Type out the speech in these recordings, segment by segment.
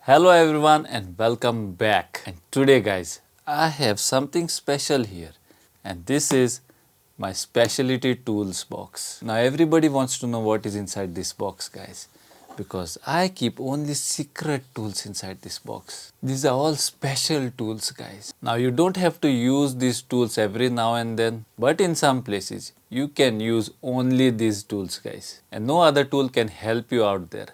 Hello everyone and welcome back. And today guys, I have something special here and this is my specialty tools box. Now everybody wants to know what is inside this box guys, because I keep only secret tools inside this box. These are all special tools guys. Now you don't have to use these tools every now and then, but in some places you can use only these tools guys, and no other tool can help you out there,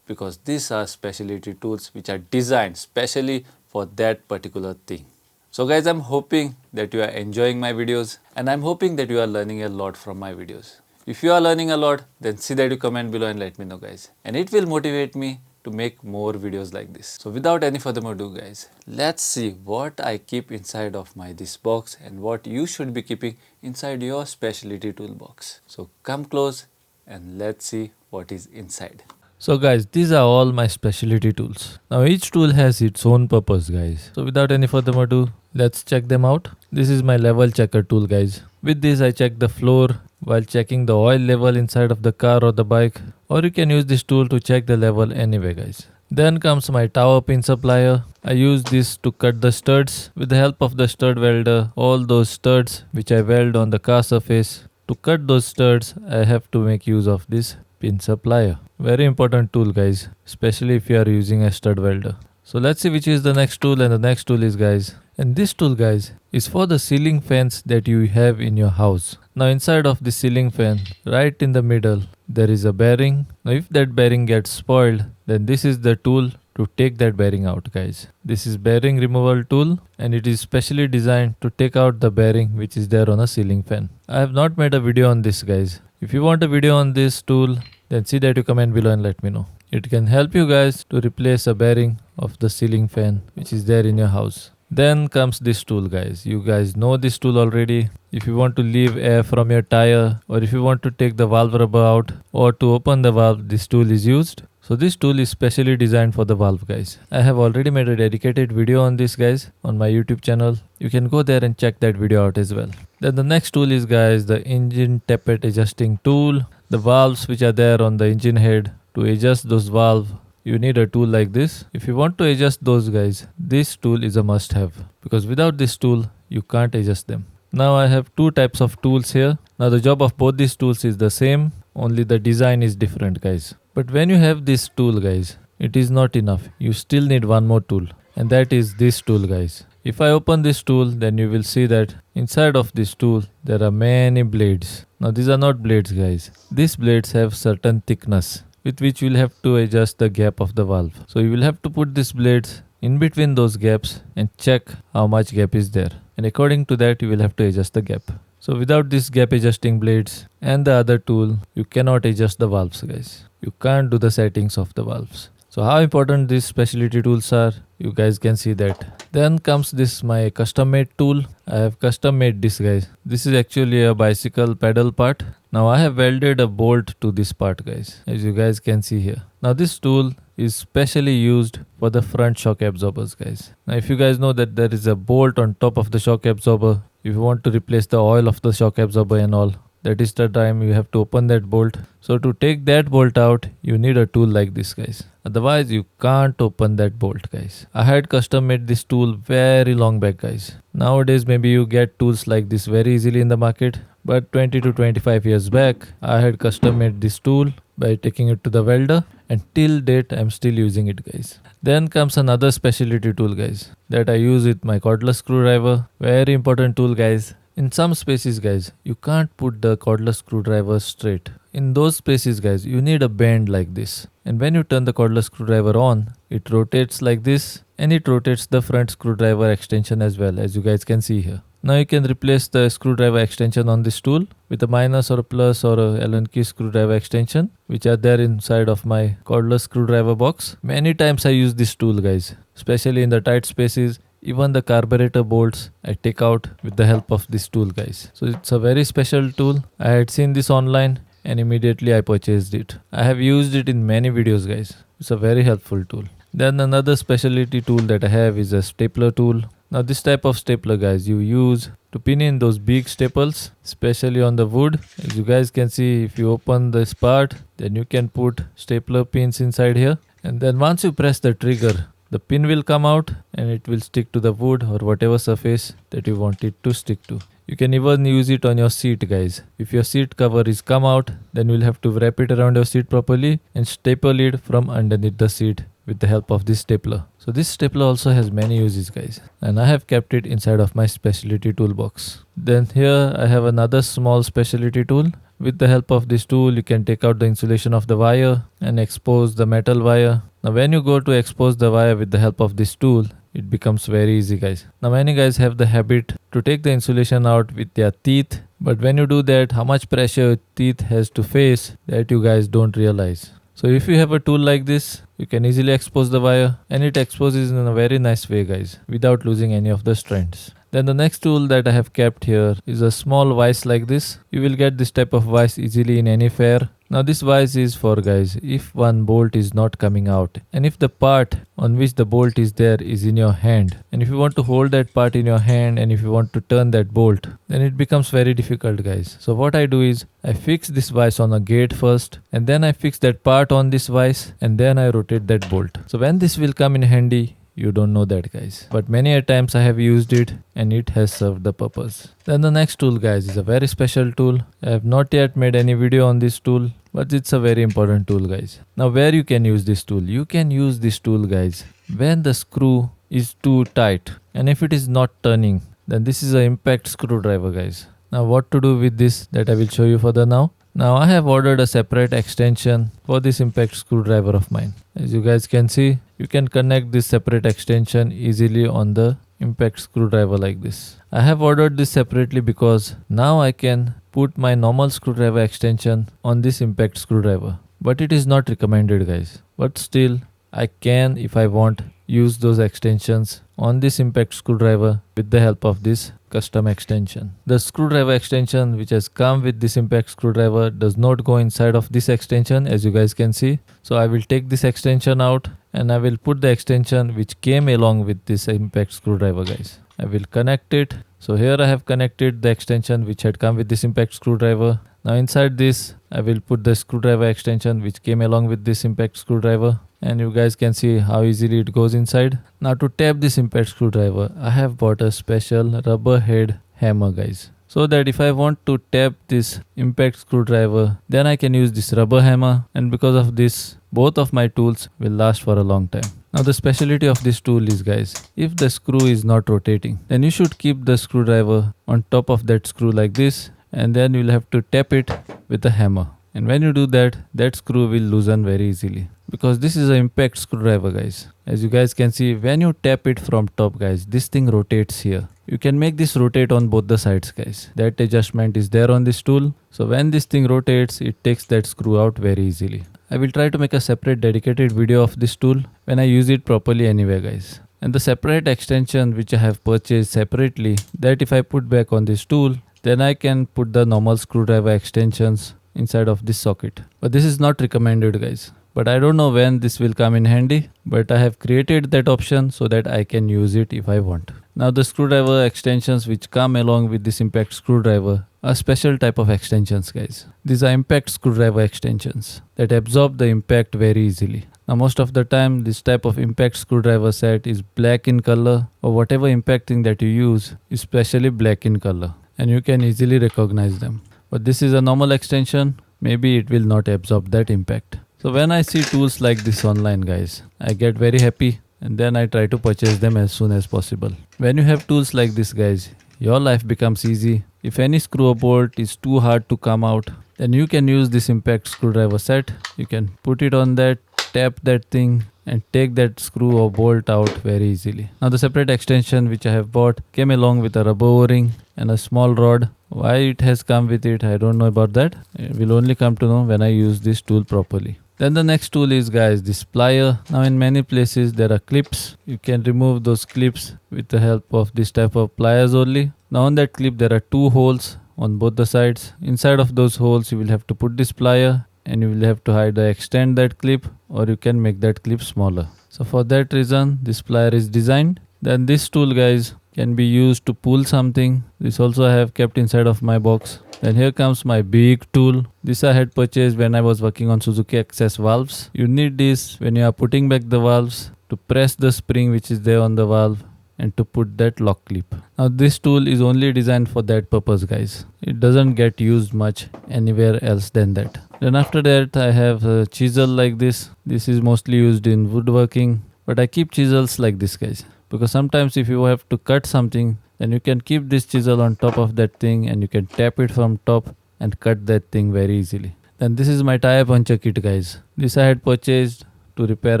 because these are specialty tools which are designed specially for that particular thing. So guys, I'm hoping that you are enjoying my videos and I'm hoping that you are learning a lot from my videos. If you are learning a lot, then see that you comment below and let me know guys, and it will motivate me to make more videos like this. So without any further ado guys, let's see what I keep inside of this box and what you should be keeping inside your specialty toolbox. So come close and let's see what is inside. So guys, these are all my specialty tools. Now each tool has its own purpose guys. So without any further ado, let's check them out. This is my level checker tool guys. With this I check the floor while checking the oil level inside of the car or the bike, or you can use this tool to check the level anyway guys. Then comes my tower pin supplier. I use this to cut the studs. With the help of the stud welder, all those studs which I weld on the car surface, to cut those studs I have to make use of this pin supplier. Very important tool guys, especially if you are using a stud welder. So let's see which is the next tool, and the next tool is guys, and this tool guys is for the ceiling fans that you have in your house. Now inside of the ceiling fan, right in the middle, there is a bearing. Now if that bearing gets spoiled, then this is the tool to take that bearing out guys. This is bearing removal tool and it is specially designed to take out the bearing which is there on a ceiling fan. I have not made a video on this guys. If you want a video on this tool, then see that you comment below and let me know. It can help you guys to replace a bearing of the ceiling fan which is there in your house. Then comes this tool guys. You guys know this tool already. If you want to leave air from your tire, or if you want to take the valve rubber out, or to open the valve, this tool is used. So this tool is specially designed for the valve guys. I have already made a dedicated video on this guys on my YouTube channel. You can go there and check that video out as well. Then the next tool is guys the engine tappet adjusting tool. The valves which are there on the engine head, to adjust those valves, you need a tool like this. If you want to adjust those guys, this tool is a must have, because without this tool you can't adjust them. Now I have two types of tools here. Now the job of both these tools is the same, only the design is different guys. But when you have this tool guys, it is not enough. You still need one more tool, and that is this tool guys. If I open this tool, then you will see that inside of this tool there are many blades. Now these are not blades guys. These blades have certain thickness with which you will have to adjust the gap of the valve. So you will have to put these blades in between those gaps and check how much gap is there. And according to that you will have to adjust the gap. So without this gap adjusting blades and the other tool, you cannot adjust the valves guys. You can't do the settings of the valves. So how important these specialty tools are, you guys can see that. Then comes this my custom made tool. I have custom made this guys. This is actually a bicycle pedal part. Now I have welded a bolt to this part guys, as you guys can see here. Now this tool is specially used for the front shock absorbers guys. Now if you guys know that there is a bolt on top of the shock absorber, if you want to replace the oil of the shock absorber and all, that is the time you have to open that bolt. So to take that bolt out, you need a tool like this guys. Otherwise you can't open that bolt guys. I had custom made this tool very long back guys. Nowadays maybe you get tools like this very easily in the market, but 20 to 25 years back I had custom made this tool by taking it to the welder, and till date I'm still using it guys. Then comes another specialty tool guys that I use with my cordless screwdriver. Very important tool guys. In some spaces guys, you can't put the cordless screwdriver straight. In those spaces guys, you need a bend like this. And when you turn the cordless screwdriver on, it rotates like this, and it rotates the front screwdriver extension as well, as you guys can see here. Now you can replace the screwdriver extension on this tool with a minus or a plus or a Allen key screwdriver extension, which are there inside of my cordless screwdriver box. Many times I use this tool guys, especially in the tight spaces. Even the carburetor bolts I take out with the help of this tool guys. So it's a very special tool. I had seen this online and immediately I purchased it. I have used it in many videos guys. It's a very helpful tool. Then another specialty tool that I have is a stapler tool. Now this type of stapler guys you use to pin in those big staples, especially on the wood. As you guys can see, if you open this part, then you can put stapler pins inside here. And then once you press the trigger, the pin will come out and it will stick to the wood or whatever surface that you want it to stick to. You can even use it on your seat, guys. If your seat cover is come out, then you'll have to wrap it around your seat properly and staple it from underneath the seat with the help of this stapler. So this stapler also has many uses, guys, and I have kept it inside of my specialty toolbox. Then here I have another small specialty tool. With the help of this tool, you can take out the insulation of the wire and expose the metal wire. Now when you go to expose the wire with the help of this tool, it becomes very easy, guys. Now many guys have the habit to take the insulation out with their teeth, but when you do that, how much pressure your teeth has to face, that you guys don't realize. So if you have a tool like this, you can easily expose the wire, and it exposes in a very nice way, guys, without losing any of the strands. Then the next tool that I have kept here is a small vise like this. You will get this type of vise easily in any fair. Now this vise is for, guys, if one bolt is not coming out and if the part on which the bolt is there is in your hand, and if you want to hold that part in your hand and if you want to turn that bolt, then it becomes very difficult, guys. So what I do is I fix this vise on a gate first, and then I fix that part on this vise, and then I rotate that bolt. So when this will come in handy, you don't know that, guys, but many a times I have used it and it has served the purpose. Then the next tool, guys, is a very special tool. I have not yet made any video on this tool, but it's a very important tool, guys. Now where you can use this tool? You can use this tool, guys, when the screw is too tight and if it is not turning, then this is an impact screwdriver, guys. Now what to do with this, that I will show you further now. Now I have ordered a separate extension for this impact screwdriver of mine. As you guys can see, you can connect this separate extension easily on the impact screwdriver like this. I have ordered this separately because now I can put my normal screwdriver extension on this impact screwdriver. But it is not recommended, guys. But still, I can, if I want, use those extensions on this impact screwdriver with the help of this custom extension. The screwdriver extension which has come with this impact screwdriver does not go inside of this extension, as you guys can see. So I will take this extension out and I will put the extension which came along with this impact screwdriver, guys. I will connect it. So here I have connected the extension which had come with this impact screwdriver. Now inside this I will put the screwdriver extension which came along with this impact screwdriver, and you guys can see how easily it goes inside. Now to tap this impact screwdriver, I have bought a special rubber head hammer, guys, so that if I want to tap this impact screwdriver, then I can use this rubber hammer, and because of this, both of my tools will last for a long time. Now the specialty of this tool is, guys, if the screw is not rotating, then you should keep the screwdriver on top of that screw like this, and then you'll have to tap it with a hammer. And when you do that, that screw will loosen very easily, because this is an impact screwdriver, guys. As you guys can see, when you tap it from top, guys, this thing rotates here. You can make this rotate on both the sides, guys. That adjustment is there on this tool. So when this thing rotates, it takes that screw out very easily. I will try to make a separate dedicated video of this tool when I use it properly anyway, guys. And the separate extension which I have purchased separately, that if I put back on this tool, then I can put the normal screwdriver extensions inside of this socket. But this is not recommended, guys. But I don't know when this will come in handy, but I have created that option so that I can use it if I want. Now the screwdriver extensions which come along with this impact screwdriver are special type of extensions, guys. These are impact screwdriver extensions that absorb the impact very easily. Now most of the time this type of impact screwdriver set is black in color, or whatever impacting that you use is specially black in color, and you can easily recognize them. But this is a normal extension, maybe it will not absorb that impact. So when I see tools like this online, guys, I get very happy, and then I try to purchase them as soon as possible. When you have tools like this, guys, your life becomes easy. If any screw or bolt is too hard to come out, then you can use this impact screwdriver set. You can put it on that, tap that thing, and take that screw or bolt out very easily. Now the separate extension which I have bought came along with a rubber o-ring and a small rod. Why it has come with it, I don't know about that. I will only come to know when I use this tool properly. Then the next tool is, guys, this plier. Now in many places there are clips. You can remove those clips with the help of this type of pliers only. Now on that clip there are two holes on both the sides. Inside of those holes you will have to put this plier, and you will have to either extend that clip or you can make that clip smaller. So for that reason this plier is designed. Then this tool, guys, can be used to pull something. This also I have kept inside of my box. Then here comes my big tool. This I had purchased when I was working on Suzuki access valves. You need this when you are putting back the valves to press the spring which is there on the valve and to put that lock clip. Now this tool is only designed for that purpose, guys. It doesn't get used much anywhere else than that. Then after that I have a chisel like this. This is mostly used in woodworking, but I keep chisels like this, guys, because sometimes if you have to cut something, then you can keep this chisel on top of that thing and you can tap it from top and cut that thing very easily. Then this is my tire puncher kit, guys. This I had purchased to repair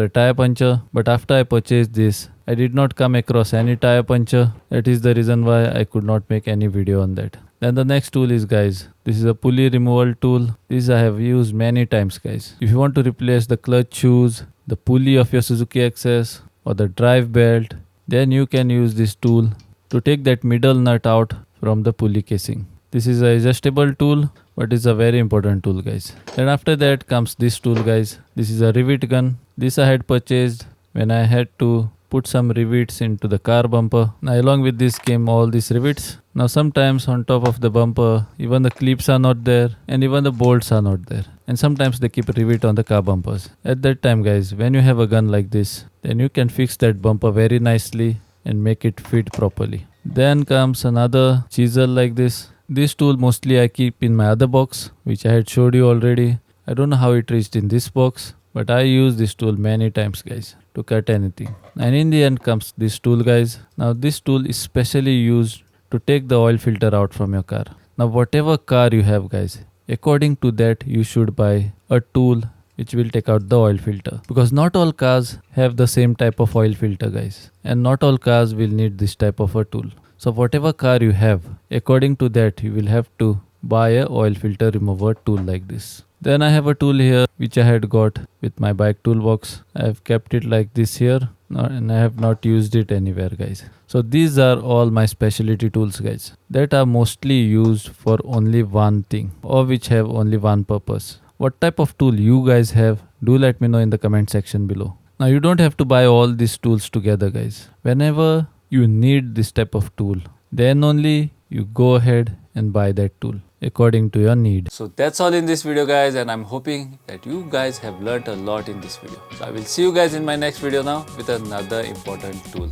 a tire puncher, but after I purchased this, I did not come across any tire puncher. That is the reason why I could not make any video on that. Then the next tool is, guys, this is a pulley removal tool. This I have used many times, guys. If you want to replace the clutch shoes, the pulley of your Suzuki Access or the drive belt, then you can use this tool to take that middle nut out from the pulley casing. This is a adjustable tool, but it's a very important tool, guys. Then after that comes this tool, guys. This is a rivet gun. This I had purchased when I had to put some rivets into the car bumper. Now along with this came all these rivets. Now sometimes on top of the bumper, even the clips are not there and even the bolts are not there. And sometimes they keep a rivet on the car bumpers. At that time, guys, when you have a gun like this, then you can fix that bumper very nicely and make it fit properly. Then comes another chisel like this. This tool mostly I keep in my other box, which I had showed you already. I don't know how it reached in this box, but I use this tool many times, guys, to cut anything. And in the end comes this tool, guys. Now this tool is specially used to take the oil filter out from your car. Now whatever car you have, guys, according to that you should buy a tool which will take out the oil filter, because not all cars have the same type of oil filter, guys, and not all cars will need this type of a tool. So whatever car you have, according to that you will have to buy a oil filter remover tool like this. Then I have a tool here which I had got with my bike toolbox. I have kept it like this here and I have not used it anywhere, guys. So these are all my specialty tools, guys, that are mostly used for only one thing or which have only one purpose. What type of tool you guys have, do let me know in the comment section below. Now you don't have to buy all these tools together, guys. Whenever you need this type of tool, then only you go ahead and buy that tool according to your need. So that's all in this video, guys, and I'm hoping that you guys have learnt a lot in this video. So I will see you guys in my next video now with another important tool.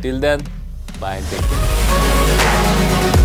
Till then, bye and take care.